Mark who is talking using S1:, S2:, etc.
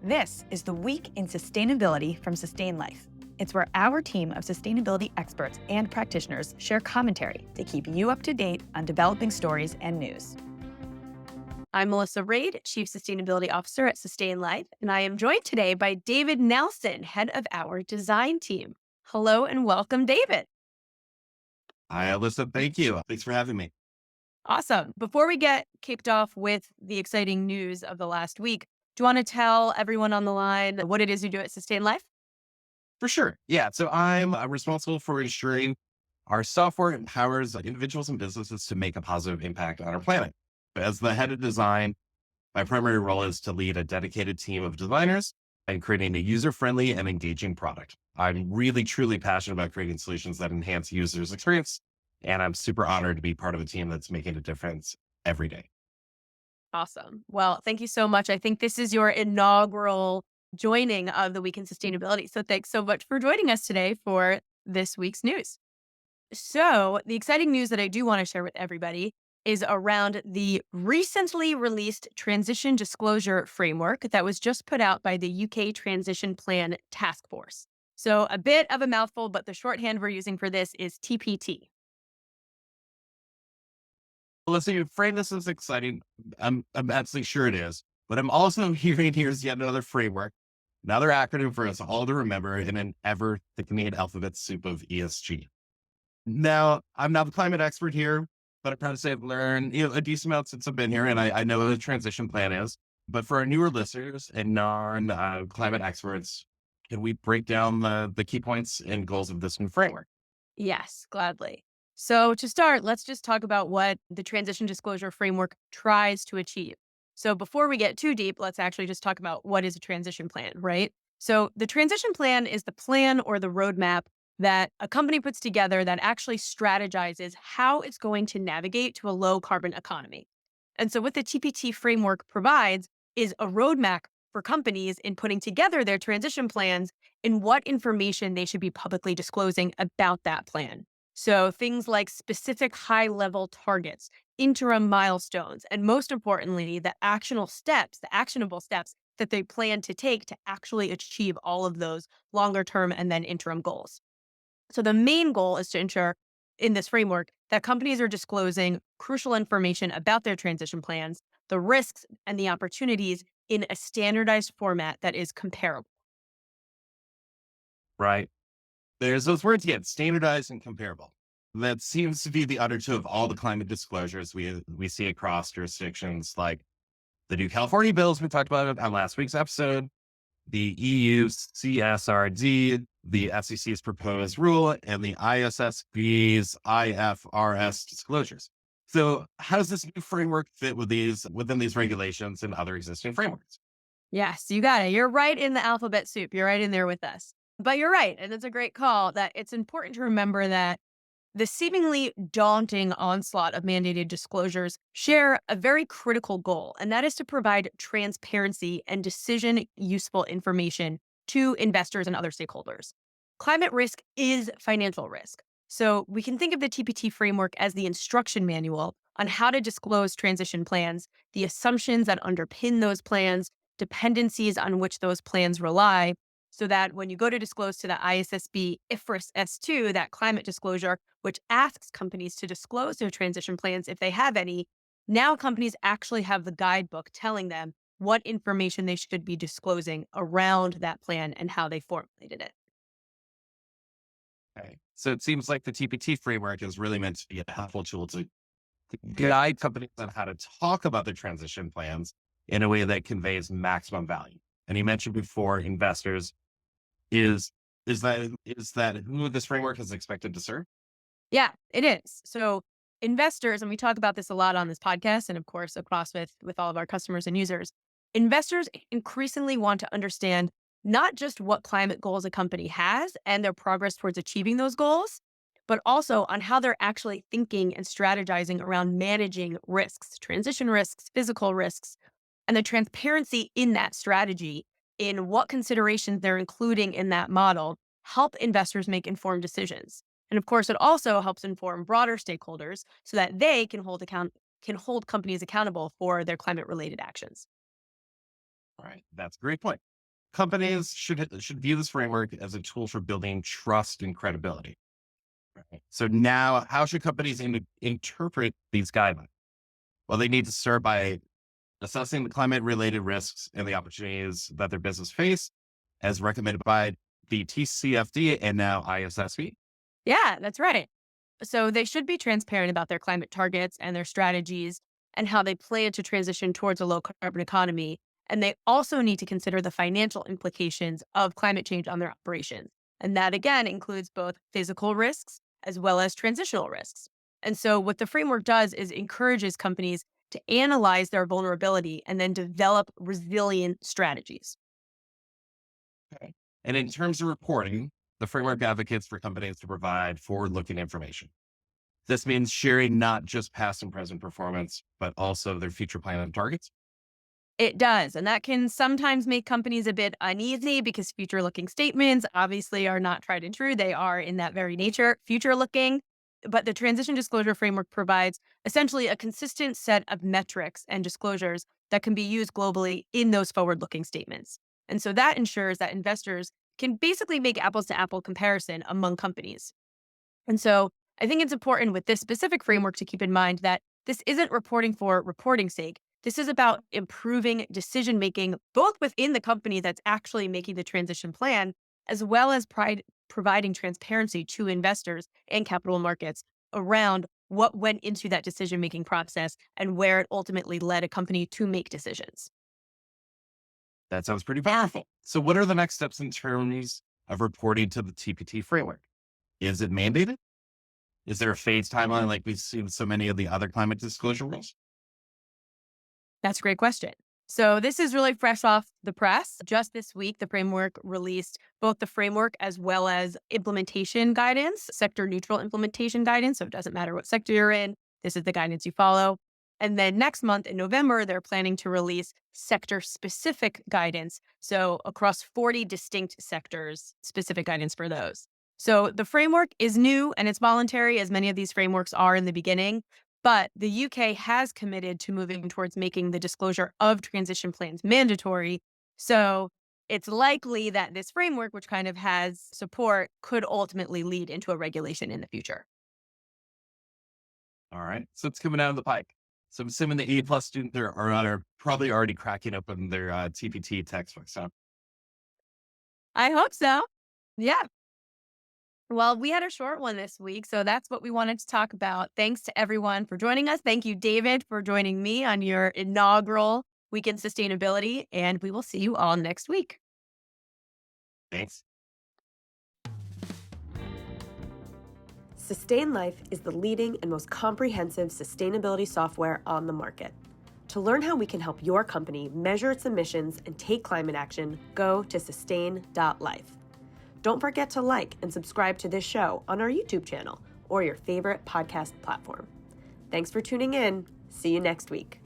S1: This is the Week in Sustainability from Sustain.Life. It's where our team of sustainability experts and practitioners share commentary to keep you up to date on developing stories and news. I'm Melissa Raid, Chief Sustainability Officer at Sustain.Life, and I am joined today by David Nelson, head of our design team. Hello and welcome, David.
S2: Hi, Alyssa. Thank you. Thanks for having me.
S1: Awesome. Before we get kicked off with the exciting news of the last week, do you want to tell everyone on the line what it is you do at Sustain.Life?
S2: For sure. Yeah. So I'm responsible for ensuring our software empowers individuals and businesses to make a positive impact on our planet. As the head of design, my primary role is to lead a dedicated team of designers and creating a user-friendly and engaging product. I'm really, truly passionate about creating solutions that enhance users' experience. And I'm super honored to be part of a team that's making a difference every day.
S1: Awesome. Well, thank you so much. I think this is your inaugural joining of the Week in Sustainability. So thanks so much for joining us today for this week's news. So, the exciting news that I do want to share with everybody is around the recently released Transition Disclosure Framework that was just put out by the UK Transition Plan Taskforce. So, a bit of a mouthful, but the shorthand we're using for this is TPT.
S2: Well, let's say you frame this as exciting. I'm absolutely sure it is, but I'm also hearing here's yet another framework, another acronym for us all to remember in an ever thickening alphabet soup of ESG. Now, I'm not the climate expert here, but I'm proud to say I've learned a decent amount since I've been here, and I know what a transition plan is. But for our newer listeners and non climate experts, can we break down the key points and goals of this new framework?
S1: Yes, gladly. So, to start, let's just talk about what the Transition Disclosure Framework tries to achieve. So, before we get too deep, let's actually just talk about what is a transition plan, right? So, the transition plan is the plan or the roadmap that a company puts together that actually strategizes how it's going to navigate to a low carbon economy. And so, what the TPT framework provides is a roadmap for companies in putting together their transition plans and what information they should be publicly disclosing about that plan. So things like specific high level targets, interim milestones, and most importantly, the actionable steps that they plan to take to actually achieve all of those longer term and then interim goals. So the main goal is to ensure in this framework that companies are disclosing crucial information about their transition plans, the risks and the opportunities in a standardized format that is comparable.
S2: Right. There's those words again, standardized and comparable. That seems to be the undertow of all the climate disclosures we see across jurisdictions like the new California bills we talked about on last week's episode, the EU CSRD, the FCC's proposed rule, and the ISSB's IFRS disclosures. So, how does this new framework fit within these regulations and other existing frameworks?
S1: Yes, you got it. You're right in the alphabet soup. You're right in there with us. But you're right. And it's a great call that it's important to remember that the seemingly daunting onslaught of mandated disclosures share a very critical goal, and that is to provide transparency and decision useful information to investors and other stakeholders. Climate risk is financial risk. So we can think of the TPT framework as the instruction manual on how to disclose transition plans, the assumptions that underpin those plans, dependencies on which those plans rely, so that when you go to disclose to the ISSB IFRS S2, that climate disclosure, which asks companies to disclose their transition plans if they have any, now companies actually have the guidebook telling them what information they should be disclosing around that plan and how they formulated it.
S2: Okay. So it seems like the TPT framework is really meant to be a helpful tool to guide companies on how to talk about their transition plans in a way that conveys maximum value. And you mentioned before investors is is that who this framework is expected to serve?
S1: Yeah, it is. So investors, and we talk about this a lot on this podcast and of course across with all of our customers and users, investors increasingly want to understand not just what climate goals a company has and their progress towards achieving those goals, but also on how they're actually thinking and strategizing around managing risks, transition risks, physical risks, and the transparency in that strategy in what considerations they're including in that model help investors make informed decisions. And of course, it also helps inform broader stakeholders so that they can hold companies accountable for their climate related actions.
S2: All right, that's a great point. companies should view this framework as a tool for building trust and credibility. Right. So now, how should companies interpret these guidelines? Well, they need to start by assessing the climate-related risks and the opportunities that their business face, as recommended by the TCFD and now ISSB.
S1: Yeah, that's right. So they should be transparent about their climate targets and their strategies and how they plan to transition towards a low carbon economy. And they also need to consider the financial implications of climate change on their operations. And that again includes both physical risks as well as transitional risks. And so what the framework does is encourages companies to analyze their vulnerability and then develop resilient strategies.
S2: Okay. And in terms of reporting, the framework advocates for companies to provide forward-looking information. This means sharing not just past and present performance, but also their future plan and targets.
S1: It does. And that can sometimes make companies a bit uneasy because future looking statements obviously are not tried and true. They are, in that very nature, future looking. But the transition disclosure framework provides essentially a consistent set of metrics and disclosures that can be used globally in those forward looking statements. And so that ensures that investors can basically make apples to apple comparison among companies. And so I think it's important with this specific framework to keep in mind that this isn't reporting for reporting's sake. This is about improving decision making, both within the company that's actually making the transition plan, as well as providing transparency to investors and capital markets around what went into that decision making process and where it ultimately led a company to make decisions.
S2: That sounds pretty powerful. So, what are the next steps in terms of reporting to the TPT framework? Is it mandated? Is there a phase timeline like we've seen with so many of the other climate disclosure rules?
S1: That's a great question. So, this is really fresh off the press. Just this week, the framework released both the framework as well as implementation guidance, sector neutral implementation guidance. So, it doesn't matter what sector you're in, this is the guidance you follow. And then next month in November, they're planning to release sector specific guidance. So, across 40 distinct sectors, specific guidance for those. So, the framework is new and it's voluntary, as many of these frameworks are in the beginning. But the UK has committed to moving towards making the disclosure of transition plans mandatory. So it's likely that this framework, which kind of has support, could ultimately lead into a regulation in the future.
S2: All right. So, it's coming out of the pike. So, I'm assuming the A plus students are probably already cracking open their TPT textbooks. So,
S1: I hope so. Yeah. Well, we had a short one this week, so that's what we wanted to talk about. Thanks to everyone for joining us. Thank you, David, for joining me on your inaugural Week in Sustainability, and we will see you all next week.
S2: thanks.
S3: Sustain.Life is the leading and most comprehensive sustainability software on the market. To learn how we can help your company measure its emissions and take climate action, go to Sustain.Life. Don't forget to like and subscribe to this show on our YouTube channel or your favorite podcast platform. Thanks for tuning in. See you next week.